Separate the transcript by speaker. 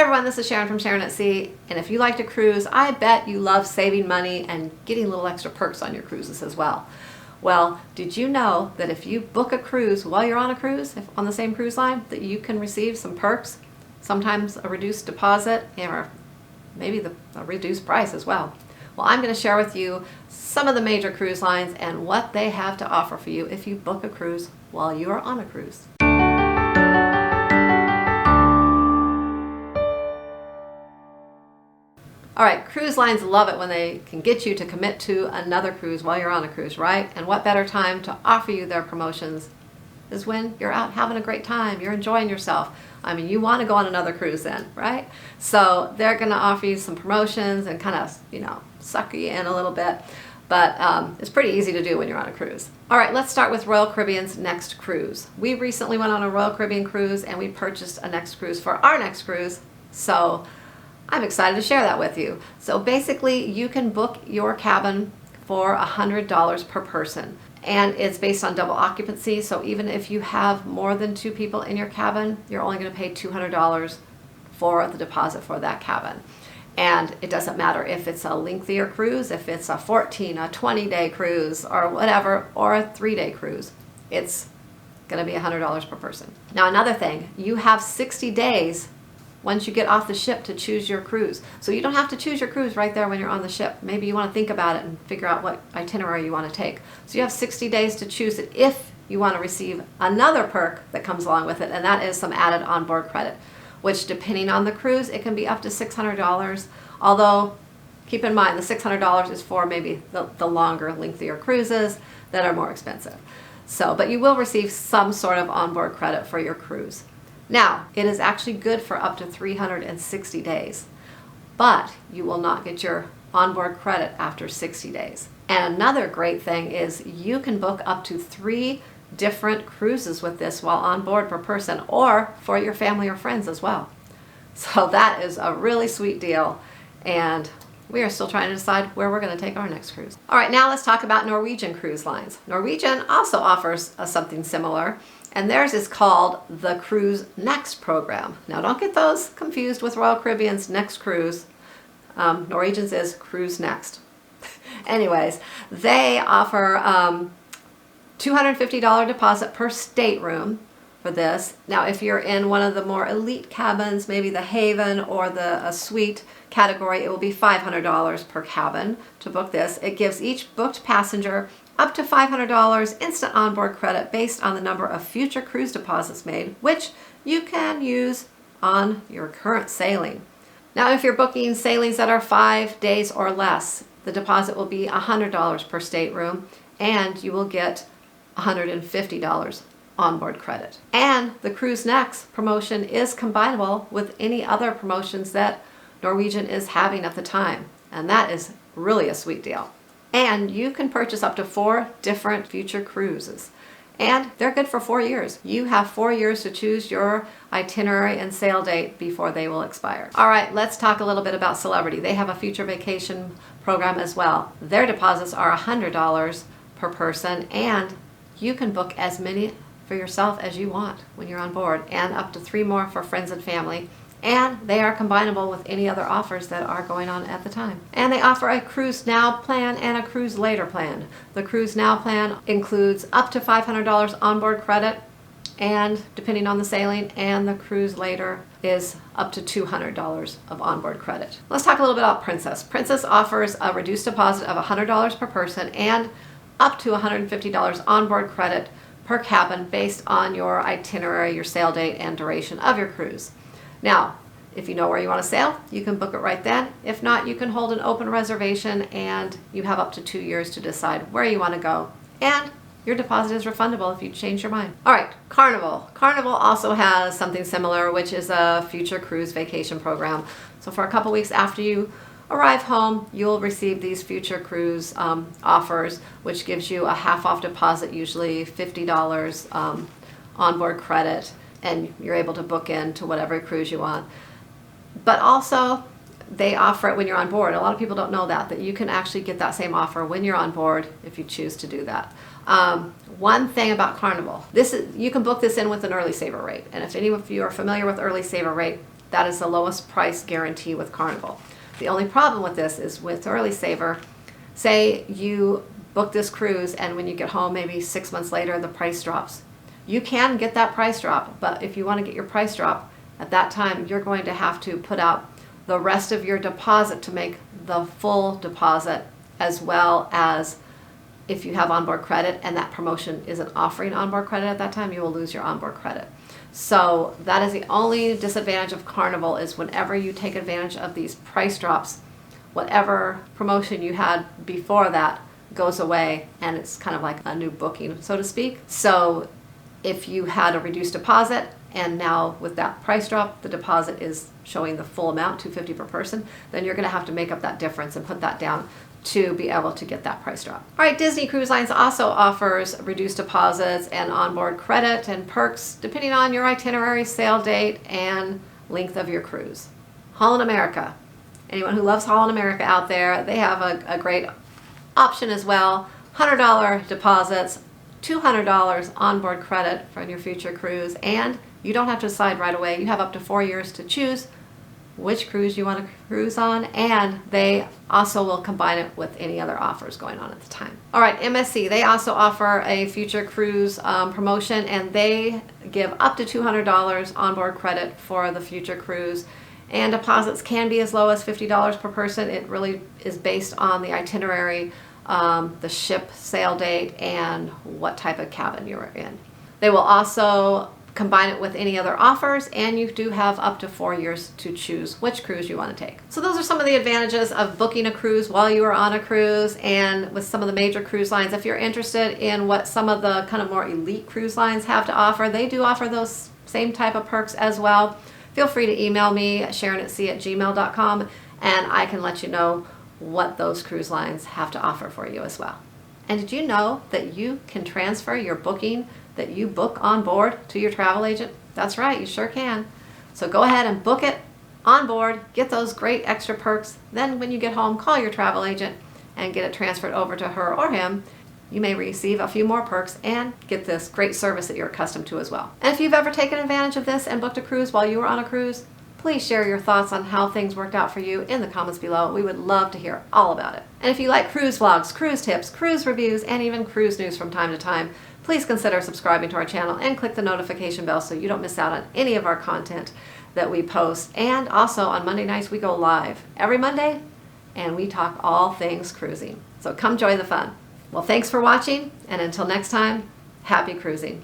Speaker 1: everyone, this is Sharon from Sharon at Sea, and if you like to cruise, I bet you love saving money and getting little extra perks on your cruises as well. Well, did you know that if you book a cruise while you're on a cruise, if on the same cruise line, that you can receive some perks, sometimes a reduced deposit, or maybe a reduced price as well? Well, I'm going to share with you some of the major cruise lines and what they have to offer for you if you book a cruise while you are on a cruise. All right, cruise lines love it when they can get you to commit to another cruise while you're on a cruise, right? And what better time to offer you their promotions is when you're out having a great time, you're enjoying yourself. I mean, you want to go on another cruise then, right? So they're going to offer you some promotions and kind of, suck you in a little bit. But it's pretty easy to do when you're on a cruise. All right, let's start with Royal Caribbean's Next Cruise. We recently went on a Royal Caribbean cruise and we purchased a Next Cruise for our next cruise. So I'm excited to share that with you. So basically, you can book your cabin for $100 per person. And it's based on double occupancy. So even if you have more than 2 people in your cabin, you're only going to pay $200 for the deposit for that cabin. And it doesn't matter if it's a lengthier cruise, if it's a 20-day cruise or whatever, or a 3-day cruise. It's going to be $100 per person. Now, another thing, you have 60 days once you get off the ship to choose your cruise. So you don't have to choose your cruise right there when you're on the ship. Maybe you want to think about it and figure out what itinerary you want to take. So you have 60 days to choose it if you want to receive another perk that comes along with it, and that is some added onboard credit, which depending on the cruise, it can be up to $600. Although, keep in mind, the $600 is for maybe the longer, lengthier cruises that are more expensive. So, but you will receive some sort of onboard credit for your cruise. Now, it is actually good for up to 360 days, but you will not get your onboard credit after 60 days. And another great thing is you can book up to 3 different cruises with this while on board per person, or for your family or friends as well. So that is a really sweet deal, and we are still trying to decide where we're going to take our next cruise. All right, now let's talk about Norwegian Cruise Lines. Norwegian also offers something similar, and theirs is called the Cruise Next program. Now, don't get those confused with Royal Caribbean's Next Cruise. Norwegian's is Cruise Next. Anyways, they offer $250 deposit per stateroom for this. Now, if you're in one of the more elite cabins, maybe the Haven or the suite category, it will be $500 per cabin to book this. It gives each booked passenger up to $500 instant onboard credit based on the number of future cruise deposits made, which you can use on your current sailing. Now, if you're booking sailings that are 5 days or less, the deposit will be $100 per stateroom, and you will get $150 onboard credit. And the Cruise Next promotion is combinable with any other promotions that Norwegian is having at the time, and that is really a sweet deal. And you can purchase up to 4 different future cruises, and they're good for 4 years. You have 4 years to choose your itinerary and sail date before they will expire. All right, let's talk a little bit about Celebrity. They have a future vacation program as well. Their deposits are $100 per person, and you can book as many for yourself as you want when you're on board, and up to 3 more for friends and family. And they are combinable with any other offers that are going on at the time. And they offer a Cruise Now plan and a Cruise Later plan. The Cruise Now plan includes up to $500 onboard credit, and depending on the sailing, and the Cruise Later is up to $200 of onboard credit. Let's talk a little bit about Princess. Princess offers a reduced deposit of $100 per person and up to $150 onboard credit per cabin based on your itinerary, your sail date, and duration of your cruise. Now, if you know where you want to sail, you can book it right then. If not, you can hold an open reservation, and you have up to 2 years to decide where you want to go. And your deposit is refundable if you change your mind. All right, Carnival. Carnival also has something similar, which is a future cruise vacation program. So for a couple weeks after you arrive home, you'll receive these future cruise offers, which gives you a half-off deposit, usually $50 onboard credit, and you're able to book into whatever cruise you want. But also, they offer it when you're on board. A lot of people don't know that you can actually get that same offer when you're on board if you choose to do that. One thing about Carnival, you can book this in with an early saver rate. And if any of you are familiar with early saver rate, That is the lowest price guarantee with Carnival. The only problem with this is with Early Saver, say you book this cruise and when you get home maybe 6 months later the price drops. You can get that price drop, but if you want to get your price drop at that time, you're going to have to put out the rest of your deposit to make the full deposit, as well as if you have onboard credit and that promotion isn't offering onboard credit at that time, you will lose your onboard credit. So that is the only disadvantage of Carnival, is whenever you take advantage of these price drops, whatever promotion you had before that goes away, and it's kind of like a new booking, so to speak. So if you had a reduced deposit and now with that price drop the deposit is showing the full amount, $250 per person, then you're going to have to make up that difference and put that down to be able to get that price drop. All right, Disney Cruise Lines also offers reduced deposits and onboard credit and perks depending on your itinerary, sail date, and length of your cruise. Holland America. Anyone who loves Holland America out there, they have a great option as well. $100 deposits, $200 onboard credit for your future cruise, and you don't have to decide right away. You have up to 4 years to choose which cruise you want to cruise on, and they also will combine it with any other offers going on at the time. All right, MSC, they also offer a future cruise promotion, and they give up to $200 onboard credit for the future cruise, and deposits can be as low as $50 per person. It really is based on the itinerary, the ship sail date, and what type of cabin you're in. They will also combine it with any other offers, and you do have up to 4 years to choose which cruise you want to take. So those are some of the advantages of booking a cruise while you are on a cruise, and with some of the major cruise lines. If you're interested in what some of the kind of more elite cruise lines have to offer, they do offer those same type of perks as well. Feel free to email me at sharonatsea@gmail.com, and I can let you know what those cruise lines have to offer for you as well. And did you know that you can transfer your booking that you book on board to your travel agent? That's right, you sure can. So go ahead and book it on board, get those great extra perks. Then when you get home, call your travel agent and get it transferred over to her or him. You may receive a few more perks and get this great service that you're accustomed to as well. And if you've ever taken advantage of this and booked a cruise while you were on a cruise, please share your thoughts on how things worked out for you in the comments below. We would love to hear all about it. And if you like cruise vlogs, cruise tips, cruise reviews, and even cruise news from time to time, please consider subscribing to our channel and click the notification bell so you don't miss out on any of our content that we post. And also on Monday nights we go live every Monday and we talk all things cruising. So come join the fun. Well, thanks for watching, and until next time, happy cruising.